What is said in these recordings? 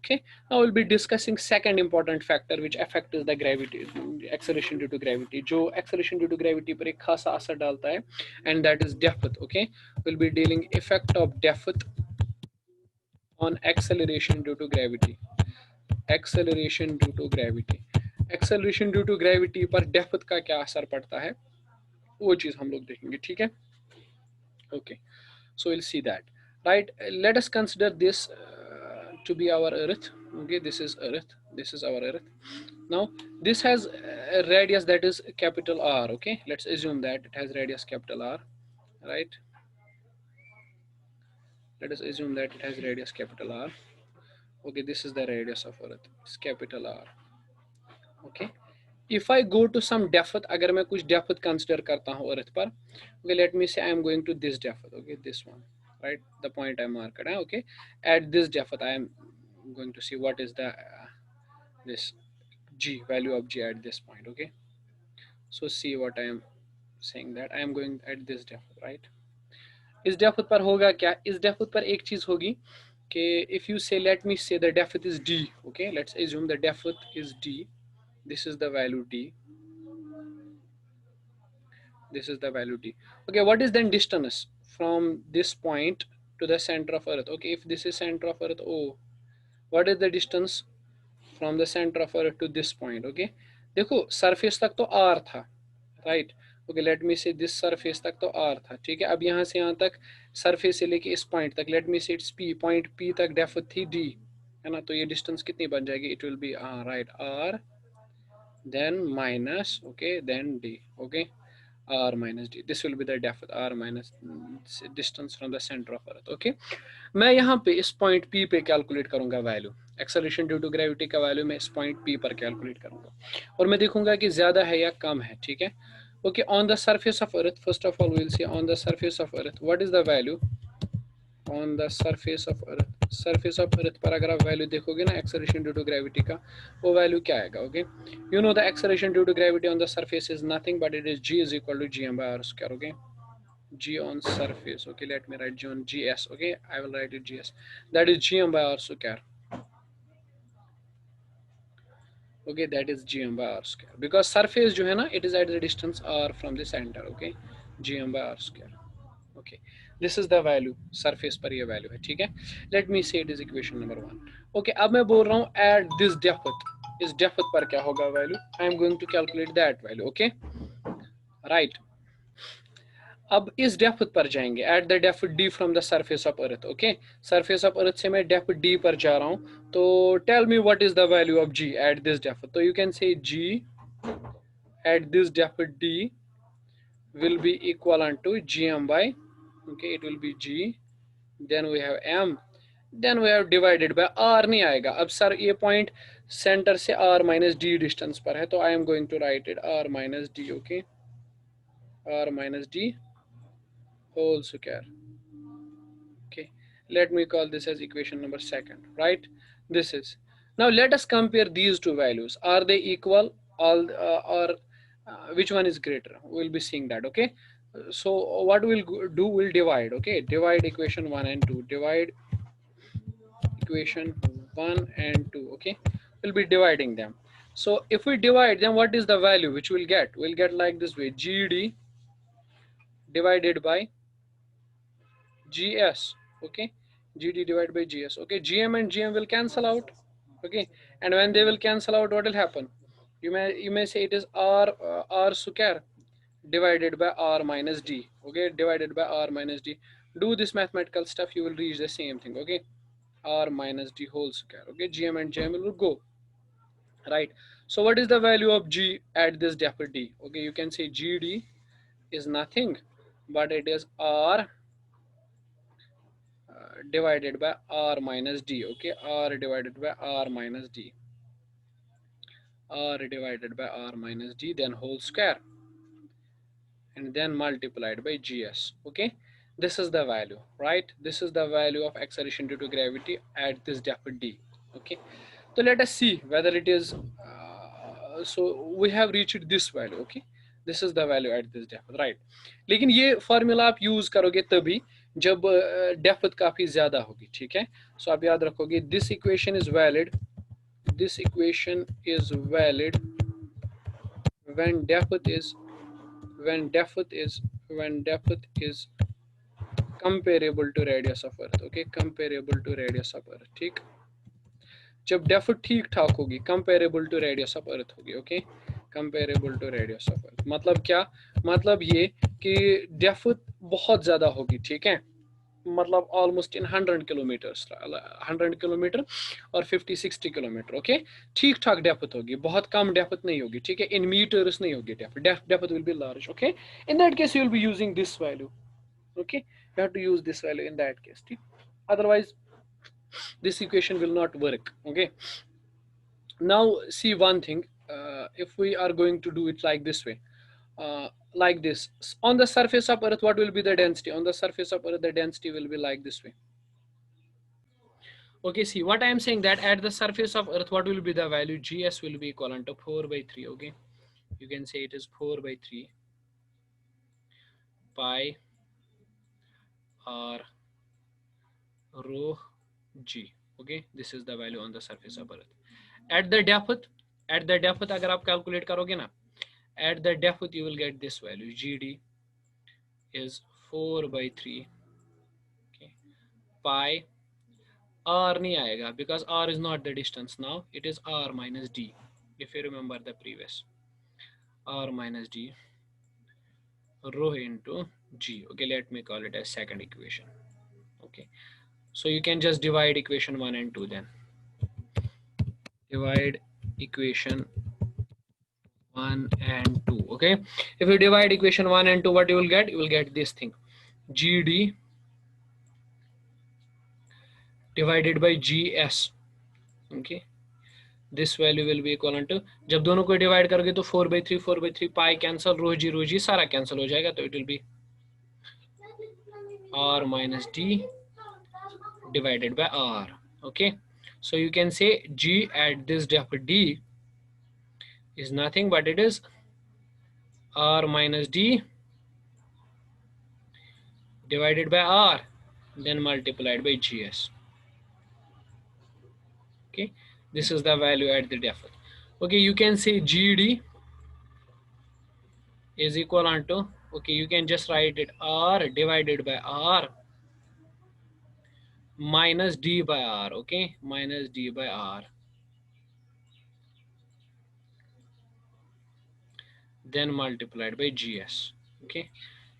Okay, now we'll be discussing second important factor which affects the gravity, acceleration due to gravity, जो acceleration due to gravity पर एक खासा असर डालता है, and that is depth. Okay, we'll be dealing effect of depth on acceleration due to gravity. Acceleration due to gravity, acceleration due to gravity पर depth का क्या असर पड़ता है, वो चीज हम लोग देखेंगे. ठीक है. Okay, so we'll see that. Right, let us consider this to be our earth. Okay, this is earth, this is our earth. Now this has a radius that is capital R. Okay, let's assume that it has radius capital R. Right, let us assume that it has radius capital R. Okay, this is the radius of earth, it's capital R. Okay, if I go to some depth, अगर मैं कुछ depth consider करता हूँ earth पर, okay, let me say I am going to this depth. Okay, this one, right, the point I marked. Okay, at this depth I am going to see what is the this g, value of g at this point. Okay, so see what I am saying, that I am going at this depth, right. इस depth पर होगा क्या, इस depth पर एक चीज होगी कि if you say, let me say the depth is d. Okay, let's assume the depth is d, this is the value d, this is the value d. Okay, what is then distance from this point to the center of earth? Okay, if this is center of earth O, what is the distance from the center of earth to this point? Okay, देखो surface तक तो r था, right. Okay, let me से this surface तक तो r था. ठीक है, अब यहाँ से यहाँ तक सरफेस से लेके इस पॉइंट तक, लेट मी से इट्स p, पॉइंट p तक डेप्थ थी d, है ना. तो ये डिस्टेंस कितनी बन जाएगी, it will be right r then minus, okay, then d. Okay, r minus d, this will be the depth, r minus distance from the center of earth. Okay, मैं यहाँ पे इस पॉइंट p पे calculate करूंगा value, acceleration due to gravity का value मैं इस point p पर कैलकुलेट करूंगा और मैं देखूंगा कि ज्यादा है या कम है. ठीक है. Okay, on the surface of earth, first of all we'll see on the surface of earth what is the value on the surface of earth. surface of earth पर अगर आप वैल्यू देखोगे ना acceleration due to gravity का, वो value क्या आएगा. Okay, you know the acceleration due to gravity on the surface is nothing but it is g is equal to gm by r square. Okay, g on surface. Okay, let me write g on gs. Okay, I will write it gs, that is gm by r square. Okay, that is gm by r square, because surface जो है ना, it is at the distance r from the center. Okay, gm by r square. Okay, this is the value, surface पर ये value है. ठीक है, let me say it is equation number 1. Okay, अब मैं बोल रहा हूँ at this depth, इस depth पर क्या होगा value, I am going to calculate that value. Okay, right. अब इस डेप्थ पर जाएंगे, at the depth D from the surface of earth. Okay, surface of earth से मैं डेप्थ डी पर जा रहा हूँ, तो tell me what is the value of g at this depth. तो you can say g at this depth D will be equivalent to gm by, okay, it will be g, then we have m, then we have divided by r. नहीं आएगा. अब sir ये point center से r minus d distance पर है, तो I am going to write it r minus d. Okay, r minus d whole square. Okay, let me call this as equation number 2. Right, this is. Now let us compare these two values, are they equal, all or which one is greater, we'll be seeing that. Okay, so what we'll do, we'll divide. Okay, divide equation 1 and 2, divide equation 1 and 2. Okay, we'll be dividing them. So if we divide them, what is the value which we'll get, we'll get like this way, gd divided by gs. Okay, gd divided by gs. Okay, gm and gm will cancel out. Okay, and when they will cancel out, what will happen, you may say it is r square divided by r minus d. Okay, divided by r minus d, do this mathematical stuff, you will reach the same thing. Okay, r minus d whole square. Okay, gm and gm will go, right. So what is the value of g at this depth d? Okay, you can say gd is nothing but it is r divided by r minus d. Okay, r divided by r minus d, r divided by r minus d, then whole square, and then multiplied by gs. Okay, this is the value, right, this is the value of acceleration due to gravity at this depth d. Okay, so let us see whether it is so we have reached this value. Okay, this is the value at this depth, right. लेकिन ये formula आप use करोगे तभी जब depth काफी ज्यादा होगी, ठीक है। सो आप याद रखोगे this equation is valid, this equation is valid when depth is when depth is when depth is comparable to radius of earth, okay, comparable to radius of earth, ठीक। जब डेप्थ ठीक ठाक होगी, comparable to radius of earth होगी, okay, comparable to radius of earth मतलब क्या, मतलब ये कि डेप्थ बहुत ज्यादा होगी, ठीक है, मतलब ऑलमोस्ट इन 100 किलोमीटर, 100 किलोमीटर और 50-60 किलोमीटर, ओके। ठीक ठाक डेप्थ होगी, बहुत कम डेप्थ नहीं होगी, ठीक है, इन मीटर्स नहीं होगी depth, depth will be large, okay. In that case you will be using this value, okay, you have to use this value in that case, otherwise this equation will not work, okay। Now see one thing, if we are going to do it like this way, like this, on the surface of earth what will be the density, on the surface of earth the density will be like this way, okay। See what I am saying, that at the surface of earth what will be the value, gs will be equivalent to 4/3, okay, you can say it is 4/3 pi r rho g, okay, this is the value on the surface of earth at the depth, at the depth अगर आप calculate करोगे ना, at the depth you will get this value, gd is 4/3, okay, pi r नहीं आएगा because r is not the distance, now it is r minus d, if you remember the previous, r minus d rho into g, okay, let me call it as second equation, okay। So you can just divide equation 1 and 2, then divide equation 1 and 2, okay। If you divide equation 1 and 2, what you will get, you will get this thing, gd divided by gs, okay, this value will be equivalent to, जब दोनों को divide करोगे तो 4/3 पाई cancel, रो जी सारा cancel हो जाएगा, तो it will be r minus d divided by r, okay। So you can say g at this depth d is nothing but it is r minus d divided by r then multiplied by gs, okay, this is the value at the depth, okay। You can say gd is equivalent to, okay, you can just write it r divided by r minus d by r, okay, minus d by r then multiplied by gs, okay।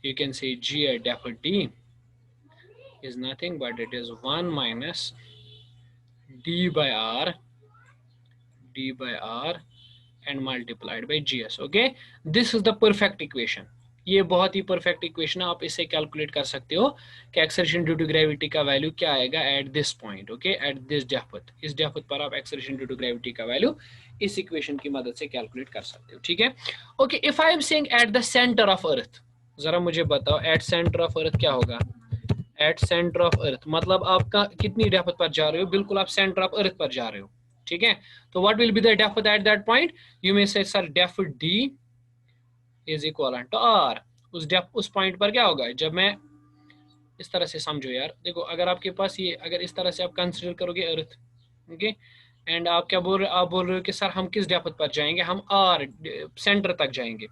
You can say g at depth d is nothing but it is 1 minus d by r and multiplied by gs, okay। This is the perfect equation, ये बहुत ही perfect equation है, आप इसे calculate कर सकते हो कि acceleration due to gravity का वैल्यू क्या आएगा at this point, okay, eight this depth, इस डेप्थ पर आप एक्सेलरेशन ड्यू टू ग्रेविटी का वैल्यू इस इक्वेशन की मदद से कैलकुलेट कर सकते हो, ठीक है, okay. If I am saying at the centre of earth, जरा मुझे बताओ एट सेंटर ऑफ अर्थ क्या होगा, एट सेंटर ऑफ अर्थ मतलब आपका कितनी डेप्थ पर जा रहे हो, बिल्कुल आप सेंटर ऑफ अर्थ पर जा रहे हो, ठीक है। तो what will be the depth at that point, you may say sir depth D is equal to R, उस डेप्थ उस पॉइंट पर क्या होगा, जब मैं इस तरह से समझो यार, देखो अगर आपके पास ये, अगर इस तरह से आप कंसिडर करोगे अर्थ, ओके, एंड आप क्या बोल रहे हो, आप बोल रहे हो कि सर हम किस डेप्थ पर जाएंगे, हम आर सेंटर तक जाएंगे,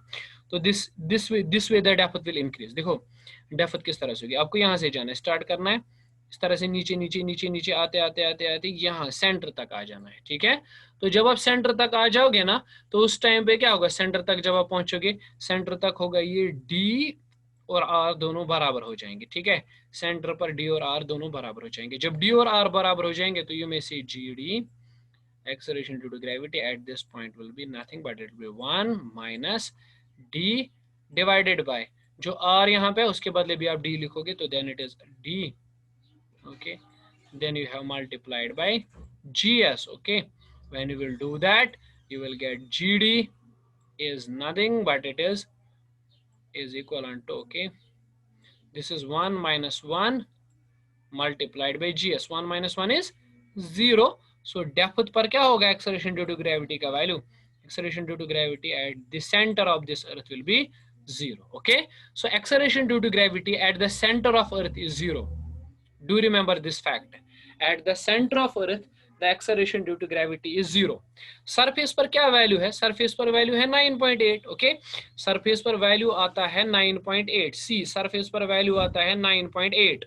तो this way the depth will increase. देखो डेप्थ किस तरह से होगी, आपको यहाँ से जाना है, स्टार्ट करना है इस तरह से नीचे नीचे नीचे नीचे आते आते आते आते यहाँ सेंटर तक आ जाना है, ठीक है। तो जब आप सेंटर तक आ जाओगे ना, तो उस टाइम पे क्या होगा, सेंटर तक जब आप पहुंचोगे, सेंटर तक होगा ये डी और आर दोनों बराबर हो जाएंगे, ठीक है, सेंटर पर डी और आर दोनों बराबर हो जाएंगे। जब डी और आर बराबर हो जाएंगे तो you may see g d acceleration due to gravity at this point will be nothing but it will be 1 minus d divided by, जो r यहाँ पे उसके बदले भी आप d लिखोगे तो then it is d, okay, then you have multiplied by gs, okay। When you will do that you will get gd is nothing but it is equivalent to, okay, this is 1 minus 1 multiplied by gs, 1 minus 1 is 0, so depth पर क्या होगा acceleration due to gravity का value, acceleration due to gravity at the center of this earth will be 0. Okay, so acceleration due to gravity at the center of earth is 0. Do remember this fact. At the center of earth the acceleration due to gravity is 0. Surface पर क्या value है? Surface पर value है 9.8. Okay, surface पर value आता है 9.8. सी surface पर value आता है 9.8.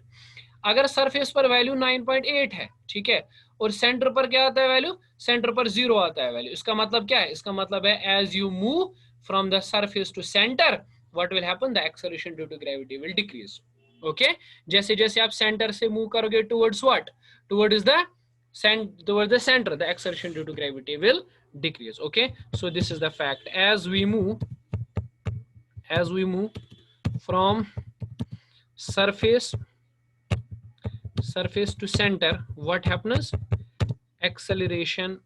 अगर सरफेस पर वैल्यू 9.8 है, ठीक है, और सेंटर पर क्या आता है वैल्यू? सेंटर पर 0 आता है वैल्यू. इसका मतलब क्या है? इसका मतलब है as you move from the surface to center, what will happen? The acceleration due to gravity will decrease. Okay, जैसे जैसे आप सेंटर से मूव करोगे towards what? Towards the center, the acceleration due to gravity will decrease. Okay, so this is the fact. As we move from surface to center, what happens? Acceleration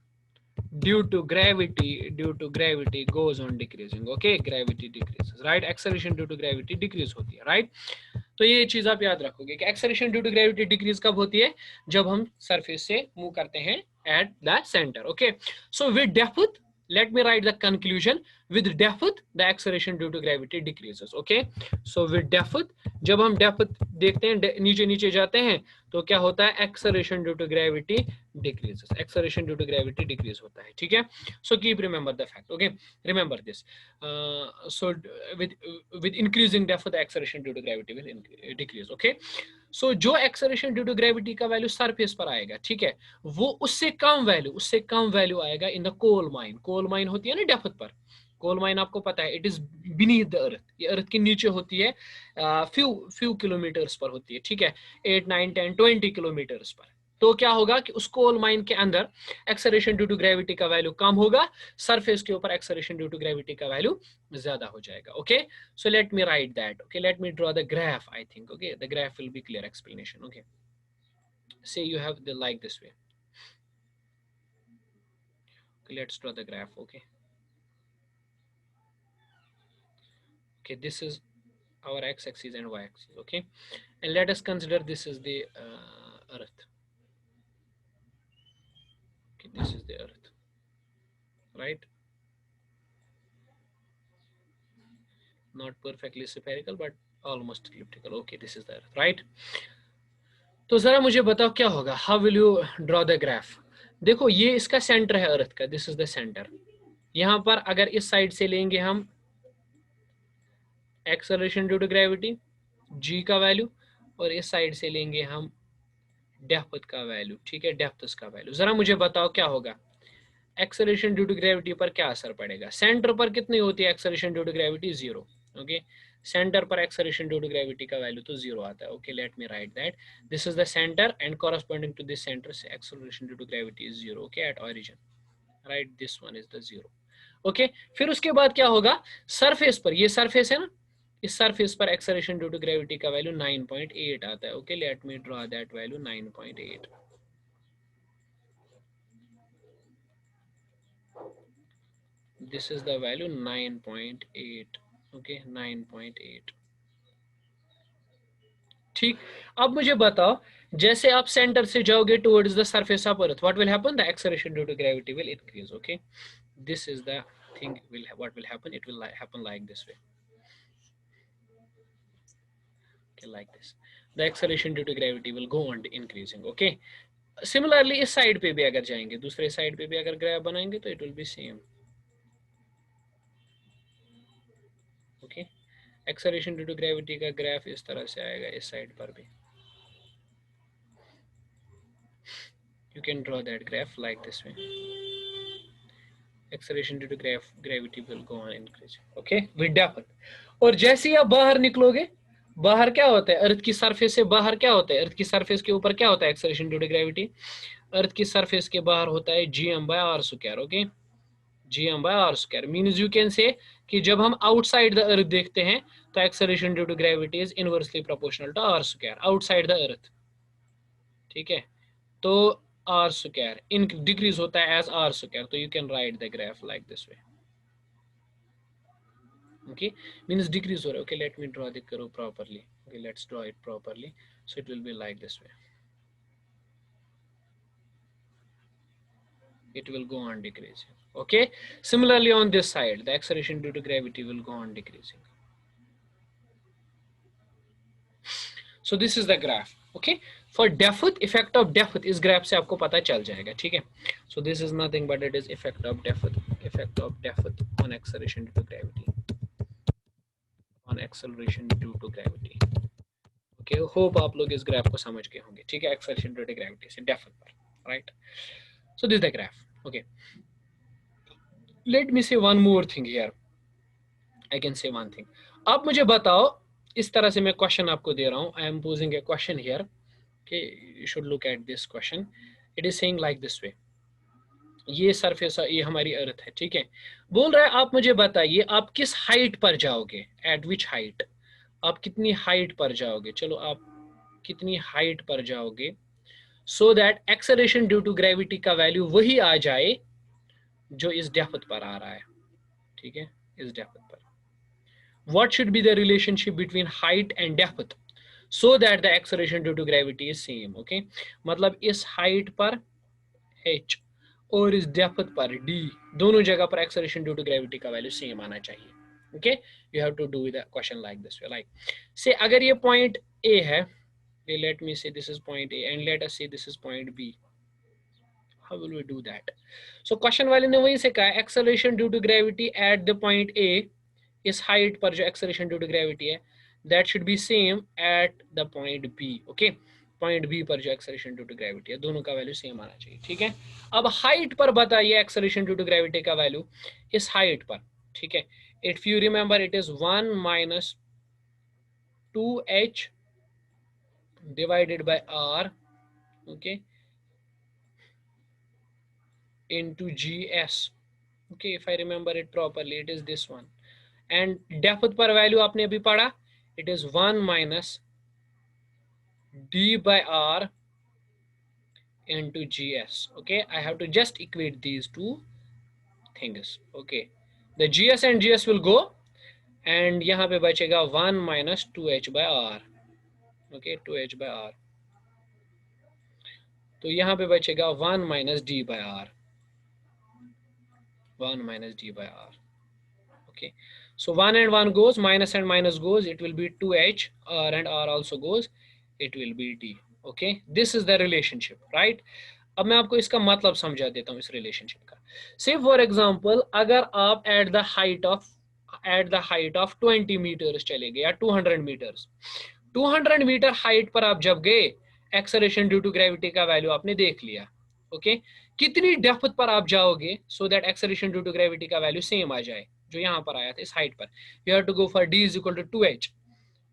due to gravity goes on decreasing. Okay, gravity decreases, right? Acceleration due to gravity decrease होती है, right? तो ये चीज आप याद रखोगे कि acceleration due to gravity decrease कब होती है? जब हम सरफेस से मूव करते हैं at the centre. Okay, so with depth, let me write the conclusion. With depth the acceleration due to gravity decreases. Okay, so with depth, जब हम depth देखते हैं, नीचे नीचे जाते हैं, तो क्या होता है? acceleration due to gravity decreases. acceleration due to gravity decrease होता है. ठीक है, so keep remember the fact. Okay, remember this. So with increasing depth the acceleration due to gravity will decrease. Okay, so जो acceleration due to gravity का value surface पर आएगा, ठीक है, वो उससे कम वैल्यू आएगा in the coal mine. Coal mine होती है ना डेप्थ पर. कोल माइन आपको पता है, it is beneath the earth. ये अर्थ के नीचे होती है, फ्यू किलोमीटर्स पर होती है, ठीक है, 8 9 10 20 किलोमीटर्स पर. तो क्या होगा कि उस कोल माइन के अंदर एक्सेलरेशन ड्यू टू ग्रेविटी का वैल्यू कम होगा, सरफेस के ऊपर एक्सेलरेशन ड्यू टू ग्रेविटी का वैल्यू ज्यादा हो जाएगा. Okay, so let me write that. Okay, let me draw the graph. I think, okay, the graph will be clear explanation. Okay, say you have the like this way. Okay, let's draw the graph. Okay, this is our x-axis and y-axis. Okay, and let us consider this is the earth. Okay, this is the earth, right? Not perfectly spherical but almost elliptical. Okay, this is the earth, right? तो जरा मुझे बताओ क्या होगा? How will you draw the graph? देखो, ये इसका centre है अर्थ का. This is the centre. यहां पर अगर इस साइड से लेंगे हम acceleration due to gravity G का वैल्यू, और इस साइड से लेंगे हम डेप्थ का वैल्यू, ठीक है, डेप्थ का वैल्यू. जरा मुझे बताओ क्या होगा? एक्सेलरेशन ड्यू टू ग्रेविटी पर क्या असर पड़ेगा? सेंटर पर कितनी होती है acceleration due to gravity? 0. Okay, center पर एक्सेलरेशन ड्यू टू ग्रेविटी का वैल्यू तो 0 आता है. Okay, let me write that. This is the center and corresponding to this center acceleration due to gravity is 0. Okay, at origin, right, this one is the 0. Okay, फिर उसके बाद क्या होगा? Surface पर, ये सरफेस है ना, इस सरफेस पर एक्सेलरेशन ड्यू टू ग्रेविटी का वैल्यू 9.8 आता है. Okay, let me draw that value 9.8. This is the value 9.8. Okay, 9.8. ठीक, अब मुझे बताओ, जैसे आप सेंटर से जाओगे towards the surface of earth, what will happen? The acceleration due to gravity will increase. Okay, this is the thing. Will what will happen? It will happen like this way. Okay, like this. The acceleration due to gravity will go on increasing. Okay, similarly इस side पे भी अगर जाएंगे, दूसरे side पे भी अगर graph बनाएंगे तो it will be same. Okay, acceleration due to gravity का ग्राफ इस तरह से आएगा, इस साइड पर भी. You can draw that graph like this way. Acceleration due to gravity will go on increasing. Okay, with depth. और जैसे ही आप बाहर निकलोगे, बाहर क्या होता है? अर्थ की सरफेस से बाहर क्या होता है? अर्थ की सरफेस के ऊपर क्या होता है? Acceleration due to gravity. Earth की सरफेस के बाहर होता है gm/r². Okay, gm/r². Means you can से कि जब हम आउटसाइड द अर्थ देखते हैं तो acceleration due to gravity is inversely proportional to r², outside the earth. ठीक है, तो r² इन डिक्रीज होता है एज r². तो you can write the graph like this way. Okay, means decrease हो रहा है. Okay, let me draw the curve properly. Okay, let's draw it properly. So it will be like this way. It will go on decreasing. Okay, similarly on this side the acceleration due to gravity will go on decreasing. So this is the graph, okay. For depth, effect of depth इस graph से आपको पता चल जाएगा, ठीक है। So this is nothing but it is effect of depth on acceleration due to gravity, on acceleration due to gravity. Okay, hope आप लोग इस ग्राफ को समझ गए होंगे, ठीक है। एक्सेलरेशन ड्यू टू ग्रेविटी से डेप्थ पर, right. So this the graph, okay. Let me say one more thing here, I can say one thing. आप मुझे बताओ, इस तरह से मैं क्वेश्चन आपको दे रहा हूं, I am posing A question here, okay, you should look at this question. It is saying like this way, ये सरफेस, ये हमारी अर्थ है, ठीक है। बोल रहा है आप मुझे बताइए आप किस हाइट पर जाओगे, एट विच हाइट, आप कितनी हाइट पर जाओगे, चलो आप कितनी हाइट पर जाओगे, so that acceleration due to gravity का वैल्यू वही आ जाए जो इस डेप्थ पर आ रहा है, ठीक है, इस डेप्थ पर। What should be the relationship between height and depth so that the acceleration due to gravity is same, okay। मतलब इस हाइट पर h और इस डेप्थ पर d, दोनों जगह पर acceleration due to gravity का वैल्यू सेम आना चाहिए, okay। You have to do the question like this way, like say अगर ये point A है, let me say this is point A and let us say this is point B, how will we do that? So question वाले ने वही से कहा acceleration due to gravity at the point A, इस height पर जो acceleration due to gravity है, that should be same at the point B, okay. Point B पर जो एक्सेलरेशन ड्यू टू ग्रेविटी है, दोनों का वैल्यू सेम आना चाहिए, ठीक है। अब हाइट पर बताइए एक्सेलरेशन ड्यू टू ग्रेविटी का वैल्यू इस हाइट पर, ठीक है। If you remember it is 1 minus 2h divided by r, okay, into gs, okay, if I remember it properly it is this one, and depth पर value आपने अभी पढ़ा, it is 1 minus d by r into gs, okay। I have to just equate these two things, okay। The gs and gs will go and यहाँ पे बचेगा 1 minus 2h by r, okay, 2h by r, तो यहाँ पे बचेगा 1 minus d by r, 1 minus d by r, okay। So 1 and 1 goes, minus and minus goes, it will be 2h, r and r also goes, it will be d, okay। This is the relationship, right। अब मैं आपको इसका मतलब समझा देता हूँ इस relationship का। से फॉर एग्जांपल अगर आप at the height of 20 meters चले गए या 200 मीटर्स, 200 मीटर हाइट पर आप जब गए, एक्सेलरेशन ड्यू टू ग्रेविटी का वैल्यू आपने देख लिया, ओके। कितनी डेप्थ पर आप जाओगे so that acceleration due to gravity का वैल्यू सेम आ जाए जो यहाँ पर आया था इस हाइट पर, you have to go for d is equal to 2h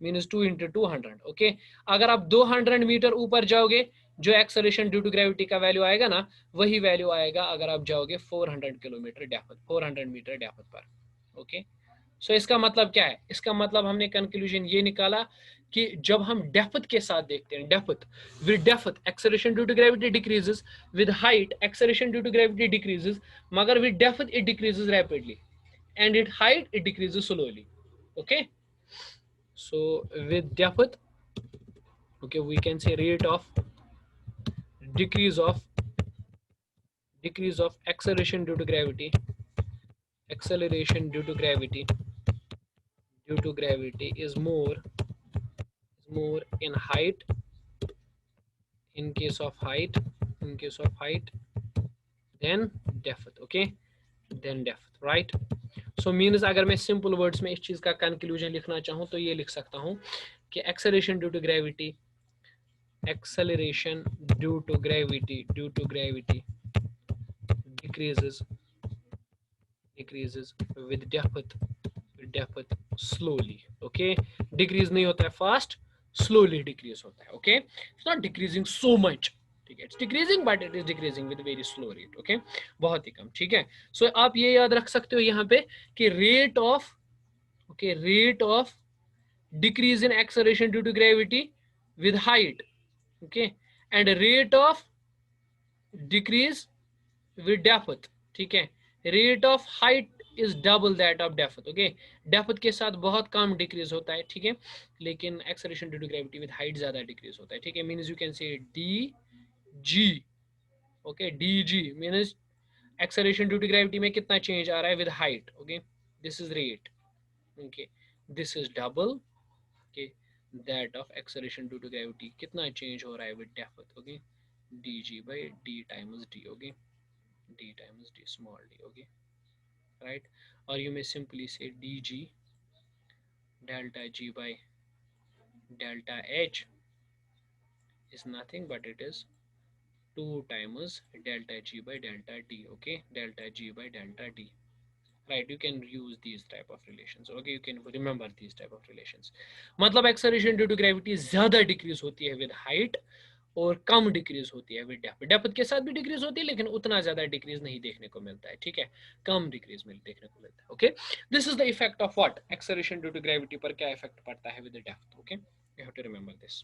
means 2 into 200, okay. अगर आप 200 मीटर ऊपर जाओगे, जो एक्सेलरेशन ड्यू टू ग्रेविटी का वैल्यू आएगा ना, वही वैल्यू आएगा अगर आप जाओगे 400 किलोमीटर डेप्थ, 400 मीटर डेप्थ पर, ओके। सो इसका मतलब क्या है, इसका मतलब हमने कंक्लूजन ये निकाला कि जब हम डेप्थ के साथ देखते हैं, depth with depth acceleration due to gravity decreases, with height acceleration due to gravity decreases, मगर with depth it decreases rapidly and at height it decreases slowly, okay। So with depth, okay, we can say rate of decrease of acceleration due to gravity, acceleration due to gravity is more in height, in case of height then depth, okay, then depth, right। So means अगर मैं simple words में इस चीज का conclusion लिखना चाहूँ तो ये लिख सकता हूँ कि acceleration due to gravity decreases with depth slowly, okay। decrease नहीं होता है fast, slowly decrease होता है, okay। it's not decreasing so much, ठीक है, it's decreasing but it is decreasing with very slow rate, okay, बहुत ही कम, ठीक है। so आप ये याद रख सकते हो यहाँ पे कि rate of decrease in acceleration due to gravity with height, okay, and rate of decrease with depth, ठीक है। rate of height is double that of depth, okay। depth के साथ बहुत कम डिक्रीज होता है, ठीक है, लेकिन acceleration due to gravity with height ज्यादा डिक्रीज होता है, ठीक है। means you can say dg, okay, dg means acceleration due to gravity में कितना change आ रहा है with height, okay, this is rate, okay, this is double, okay, that of acceleration due to gravity कितना change हो रहा है with depth, okay, d g by d times d, okay, d times d small d, okay, right. और you may simply say d g delta g by delta h is nothing but it is 2 times delta g by delta d, okay, delta g by delta d, right. You can use these type of relations, okay, you can remember these type of relations. मतलब acceleration due to gravity ज्यादा decrease होती है with height और कम decrease होती है with depth. Depth के साथ भी डिक्रीज होती है लेकिन उतना ज्यादा डिक्रीज नहीं देखने को मिलता है, ठीक है, कम डिक्रीज में देखने को मिलता है, okay. This is the effect of what, acceleration due to gravity पर क्या इफेक्ट पड़ता है with depth, okay, you have to remember this.